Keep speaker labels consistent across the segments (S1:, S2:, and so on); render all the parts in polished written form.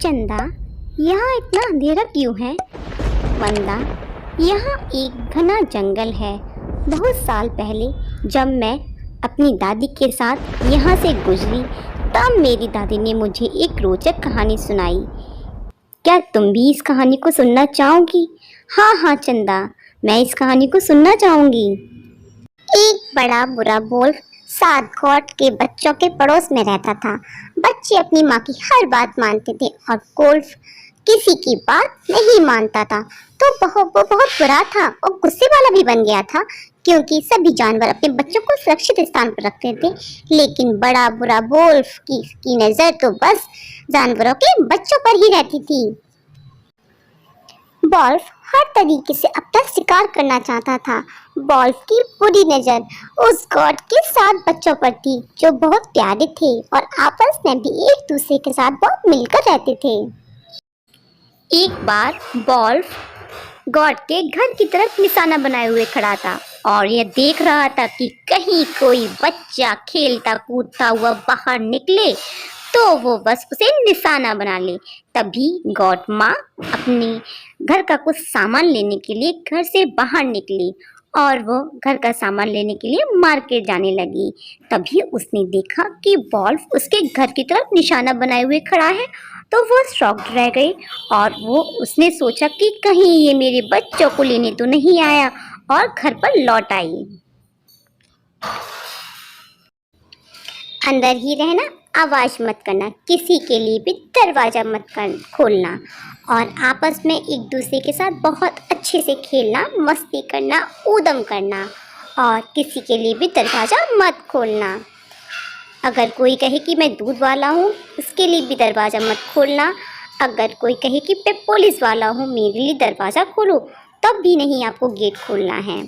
S1: चंदा, यहाँ इतना अंधेरा क्यों है? वंदा, यहाँ एक घना जंगल है। बहुत साल पहले जब मैं अपनी दादी के साथ यहाँ से गुजरी तब मेरी दादी ने मुझे एक रोचक कहानी सुनाई। क्या तुम भी इस कहानी को सुनना चाहोगी? हाँ हाँ चंदा, मैं इस कहानी को सुनना चाहूँगी। एक बड़ा बुरा वुल्फ 7 गॉट के बच्चों के पड़ोस में रहता था। बच्चे अपनी माँ की हर बात मानते थे और वुल्फ किसी की बात नहीं मानता था। तो वो बहुत बुरा था और गुस्से वाला भी बन गया था, क्योंकि सभी जानवर अपने बच्चों को सुरक्षित स्थान पर रखते थे, लेकिन बड़ा बुरा वुल्फ की नज़र तो बस जानवरों के बच्चों पर ही रहती थी। वुल्फ हर तरीके से अपना शिकार करना चाहता था। वुल्फ की बुरी नज़र उस गॉड के 7 बच्चों पर थी, जो बहुत प्यारे थे और आपस में भी एक दूसरे के साथ बहुत मिलकर रहते थे। एक बार वुल्फ गॉड के घर की तरफ निशाना बनाए हुए खड़ा था और यह देख रहा था कि कहीं कोई बच्चा खेलता कूदता हुआ बाहर निकले तो वो बस उसे निशाना बना ले। तभी गॉड माँ अपने घर का कुछ सामान लेने के लिए घर से बाहर निकली और वो घर का सामान लेने के लिए मार्केट जाने लगी। तभी उसने देखा कि वुल्फ उसके घर की तरफ निशाना बनाए हुए खड़ा है, तो वो शॉक्ड रह गई और उसने सोचा कि कहीं ये मेरे बच्चों को लेने तो नहीं आया, और घर पर लौट आई। अंदर ही रहना, आवाज मत करना, किसी के लिए भी दरवाजा मत खोलना और आपस में एक दूसरे के साथ बहुत अच्छे से खेलना, मस्ती करना, ऊधम करना और किसी के लिए भी दरवाजा मत खोलना। अगर कोई कहे कि मैं दूध वाला हूँ, उसके लिए भी दरवाज़ा मत खोलना। अगर कोई कहे कि मैं पुलिस वाला हूँ, मेरे लिए दरवाज़ा खोलो, तब भी नहीं आपको गेट खोलना है।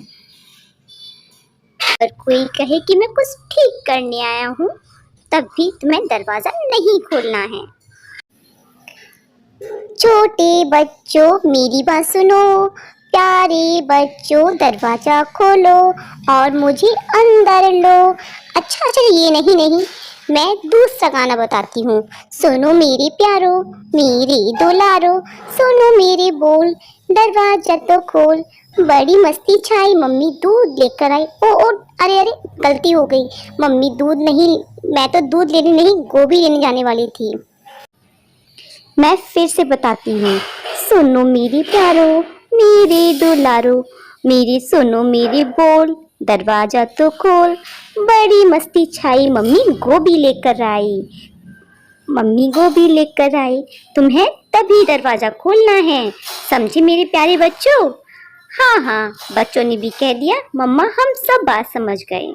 S1: अगर कोई कहे कि मैं कुछ ठीक करने आया हूँ, तब भी तुम्हें दरवाज़ा नहीं खोलना है। छोटे बच्चों मेरी बात सुनो, प्यारे बच्चों दरवाज़ा खोलो और मुझे अंदर लो। अच्छा ये नहीं, मैं दूसरा गाना बताती हूँ। सुनो मेरे प्यारो, मेरे दुलारो, सुनो मेरे बोल, दरवाजा तो खोल। बड़ी मस्ती छाई, मम्मी दूध लेकर आई। ओ अरे गलती हो गई, मम्मी दूध नहीं, मैं तो दूध लेने नहीं, गोभी लेने जाने वाली थी। मैं फिर से बताती हूँ। सुनो मेरे प्यारो, मेरे दुलारो, मेरे सुनो मेरे बोल, दरवाजा तो खोल। बड़ी मस्ती छाई, मम्मी गोभी लेकर आई। मम्मी गोभी लेकर आई, तुम्हें तभी दरवाजा खोलना है। समझे मेरे प्यारे बच्चों? हाँ, बच्चों ने भी कह दिया मम्मा, हम सब बात समझ गए।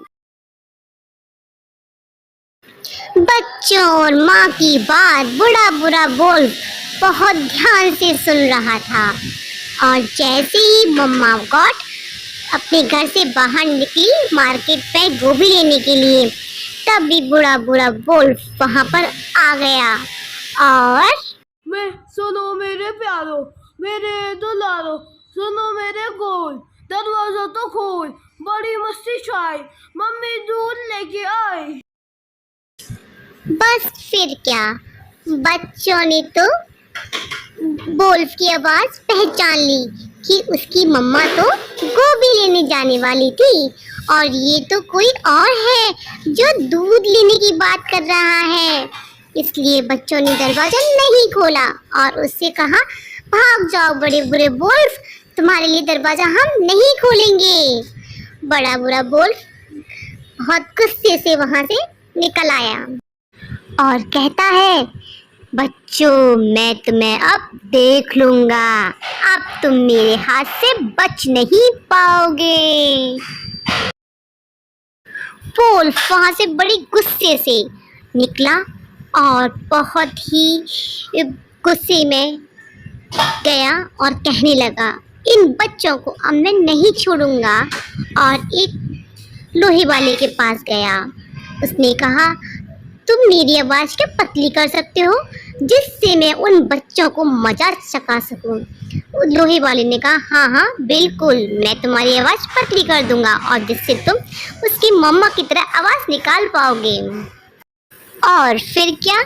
S1: बच्चों और माँ की बात बुरा वुल्फ बहुत ध्यान से सुन रहा था और जैसे ही मम्मा गॉड अपने घर से बाहर निकली मार्केट पे गोभी लेने के लिए, तभी बुरा वुल्फ वहाँ पर आ गया और
S2: मैं सुनो मेरे प्यारो, मेरे दुलारो, सुनो मेरे गोल, दरवाजा तो खोल। बड़ी मस्ती छाई, मम्मी दूध लेके आई।
S1: बस फिर क्या, बच्चों ने तो वुल्फ की आवाज पहचान ली कि उसकी मम्मा तो गोभी लेने जाने वाली थी और ये तो कोई और है जो दूध लेने की बात कर रहा है। इसलिए बच्चों ने दरवाजा नहीं खोला और उससे कहा, भाग जाओ बड़े बुरे वुल्फ, तुम्हारे लिए दरवाजा हम नहीं खोलेंगे। बड़ा बुरा वुल्फ बहुत गुस्से से वहां से निकल आया और कहता है, बच्चों मैं तुम्हें अब देख लूंगा, अब तुम मेरे हाथ से बच नहीं पाओगे। वुल्फ वहां से बड़ी गुस्से से निकला और बहुत ही गुस्से में गया और कहने लगा, इन बच्चों को अब मैं नहीं छोड़ूंगा। और एक लोहे वाले के पास गया। उसने कहा, तुम मेरी आवाज़ क्या पतली कर सकते हो जिससे मैं उन बच्चों को मजा चखा सकूं? लोहे वाले ने कहा, हाँ बिल्कुल, मैं तुम्हारी आवाज़ पतली कर दूंगा और जिससे तुम उसकी मम्मा की तरह आवाज़ निकाल पाओगे। और फिर क्या,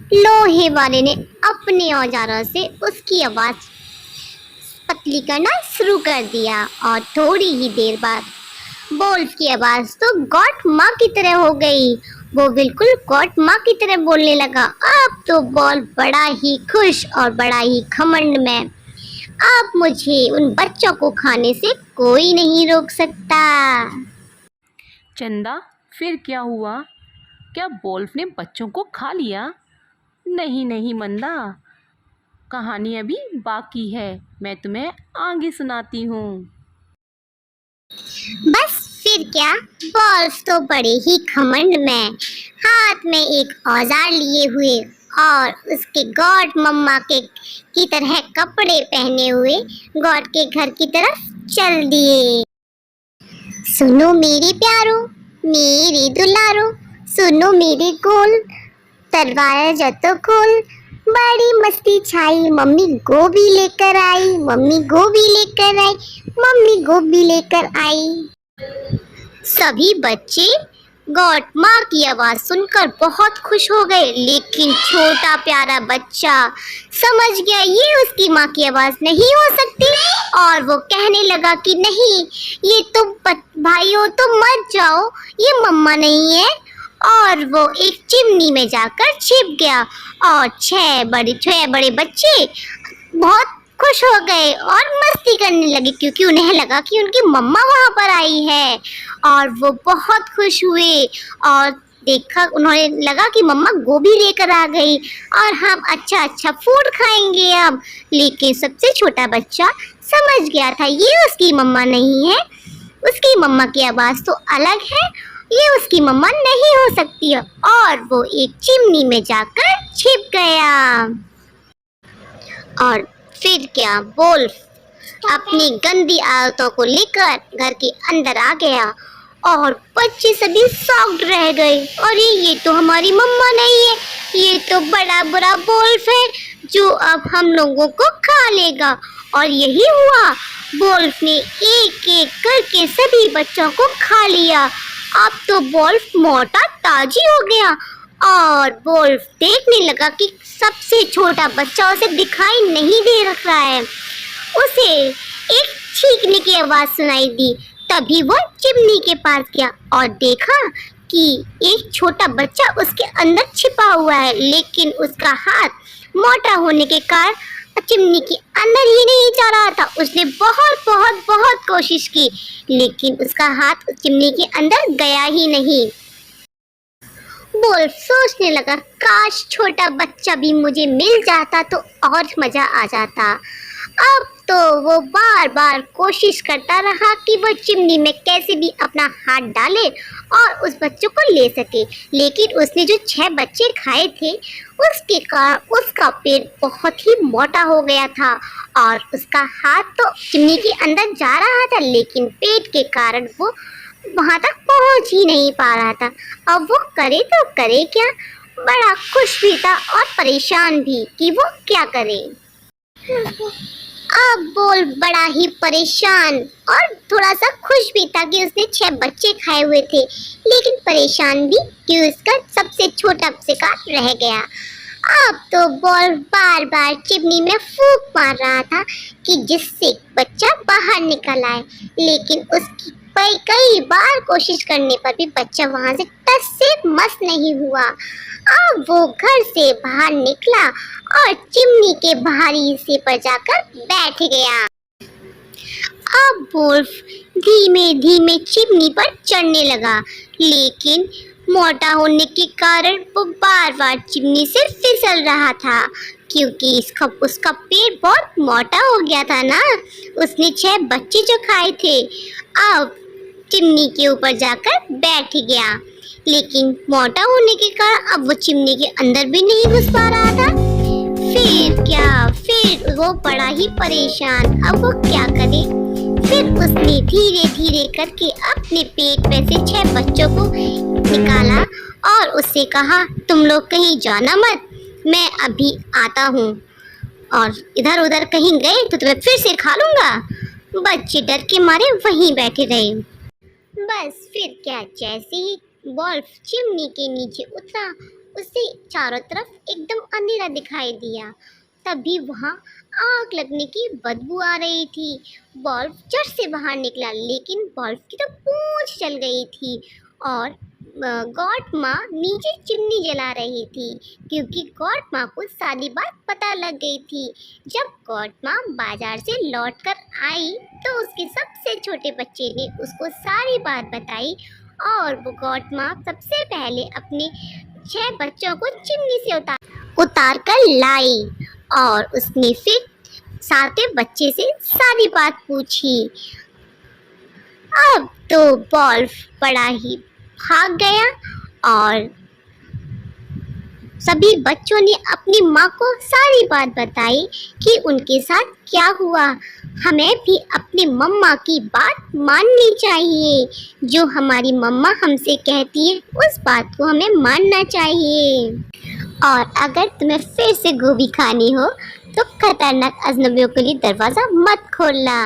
S1: लोहे वाले ने अपने औजारों से उसकी आवाज पतली करना शुरू कर दिया और थोड़ी ही देर बाद वोल्फ की आवाज तो गॉड माँ की तरह हो गई। वो बिल्कुल गॉड माँ की तरह बोलने लगा। अब तो वोल्फ बड़ा ही खुश और बड़ा ही घमंड में, अब मुझे उन बच्चों को खाने से कोई नहीं रोक सकता।
S3: चंदा, फिर क्या हुआ? क्या वोल्फ ने बच्चों को खा लिया? नहीं नहीं मंदा, कहानी अभी बाकी है, मैं तुम्हें आगे सुनाती हूँ।
S1: बस फिर क्या, वोल्फ तो बड़े ही घमंड में हाथ में एक औजार लिए हुए और उसके गॉड मम्मा के की तरह कपड़े पहने हुए गॉड के घर की तरफ चल दिए। सुनो मेरे प्यारो, मेरे दुलारो, सुनो मेरे गोल, तलवार जतो खोल, बड़ी मस्ती छाई, मम्मी गोभी लेकर आई, मम्मी गोभी लेकर आई, मम्मी गोभी लेकर आई। सभी बच्चे गॉड माँ की आवाज सुनकर बहुत खुश हो गए, लेकिन छोटा प्यारा बच्चा समझ गया ये उसकी माँ की आवाज नहीं हो सकती और वो कहने लगा कि नहीं, ये तो भाइयों तो मत जाओ, ये मम्मा नहीं है। और वो एक चिमनी में जाकर छिप गया और छह बड़े बच्चे बहुत खुश हो गए और मस्ती करने लगे, क्योंकि उन्हें लगा कि उनकी मम्मा वहाँ पर आई है और वो बहुत खुश हुए और देखा, उन्होंने लगा कि मम्मा गोभी लेकर आ गई और हम अच्छा अच्छा फूड खाएंगे अब। लेकिन सबसे छोटा बच्चा समझ गया था ये उसकी मम्मा नहीं है, उसकी मम्मा की आवाज़ तो अलग है, ये उसकी मम्मा नहीं हो सकती है और वो एक चिमनी में जाकर छिप गया। और फिर क्या, वोल्फ अपनी गंदी आदतों को लेकर घर के अंदर आ गया और बच्चे सभी शॉक्ड रह गए। अरे ये तो हमारी मम्मा नहीं है, ये तो बड़ा बुरा वोल्फ है जो अब हम लोगों को खा लेगा। और यही हुआ, वोल्फ ने एक एक करके सभी बच्चों को खा लिया। अब तो वोल्फ मोटा ताजी हो गया और वोल्फ देखने लगा कि सबसे छोटा बच्चा उसे दिखाई नहीं दे रहा है। उसे एक चीखने की आवाज सुनाई दी, तभी वो चिमनी के पास गया और देखा कि एक छोटा बच्चा उसके अंदर छिपा हुआ है, लेकिन उसका हाथ मोटा होने के कारण चिमनी के अंदर ही नहीं जा रहा था। उसने बहुत बहुत बहुत कोशिश की, लेकिन उसका हाथ चिमनी के अंदर गया ही नहीं। वोल्फ सोचने लगा, काश छोटा बच्चा भी मुझे मिल जाता तो और मजा आ जाता। अब तो वो बार बार कोशिश करता रहा कि वो चिमनी में कैसे भी अपना हाथ डाले और उस बच्चे को ले सके, लेकिन उसने जो 6 बच्चे खाए थे उसके कारण उसका पेट बहुत ही मोटा हो गया था और उसका हाथ तो चिमनी के अंदर जा रहा था, लेकिन पेट के कारण वो वहाँ तक पहुँच ही नहीं पा रहा था। अब वो करे तो करे क्या, बड़ा खुश भी था और परेशान भी कि वो क्या करे। अब वोल्फ बड़ा ही परेशान और थोड़ा सा खुश भी था कि उसने 6 बच्चे खाए हुए थे, लेकिन परेशान भी कि उसका सबसे छोटा शिकार रह गया। अब तो वोल्फ बार बार चिमनी में फूंक मार रहा था कि जिससे बच्चा बाहर निकल आए, लेकिन उसकी कई बार कोशिश करने पर भी बच्चा वहां से टस से मस नहीं हुआ। अब वो घर से बाहर निकला और चिमनी के बाहरी हिस्से पर जाकर बैठ गया। अब वोल्फ धीमे धीमे चिमनी पर चढ़ने लगा, लेकिन मोटा होने के कारण वो बार बार चिमनी से फिसल रहा था, क्योंकि उसका पेट बहुत मोटा हो गया था ना, उसने 6 बच्चे जो खाए थे। अब चिमनी के ऊपर जाकर बैठ गया, लेकिन मोटा होने के कारण अब वो चिमनी के अंदर भी नहीं घुस पा रहा था। फिर क्या, फिर वो बड़ा ही परेशान, अब वो क्या करे। फिर उसने धीरे धीरे करके अपने पेट में से 6 बच्चों को निकाला और उससे कहा, तुम लोग कहीं जाना मत, मैं अभी आता हूँ, और इधर उधर कहीं गए तो तुम्हें फिर से खा लूँगा। बच्चे डर के मारे वहीं बैठे रहे। बस फिर क्या, जैसे ही वोल्फ चिमनी के नीचे उतरा उसे चारों तरफ एकदम अंधेरा दिखाई दिया। तभी वहाँ आग लगने की बदबू आ रही थी। वॉल्फ झट से बाहर निकला, लेकिन वॉल्फ की तो पूंछ जल गई थी और गॉड माँ नीचे चिमनी जला रही थी, क्योंकि गॉड माँ को सारी बात पता लग गई थी। जब गॉड माँ बाजार से लौटकर आई तो उसके सबसे छोटे बच्चे ने उसको सारी बात बताई और वो गॉड माँ सबसे पहले अपने 6 बच्चों को चिमनी से उतार कर लाई और उसने फिर 7वें बच्चे से सारी बात पूछी। अब तो वॉल्फ बड़ा ही भाग गया और सभी बच्चों ने अपनी माँ को सारी बात बताई कि उनके साथ क्या हुआ। हमें भी अपनी मम्मा की बात माननी चाहिए। जो हमारी मम्मा हमसे कहती है उस बात को हमें मानना चाहिए। और अगर तुम्हें फिर से गोभी खानी हो तो खतरनाक अजनबियों के लिए दरवाज़ा मत खोलना।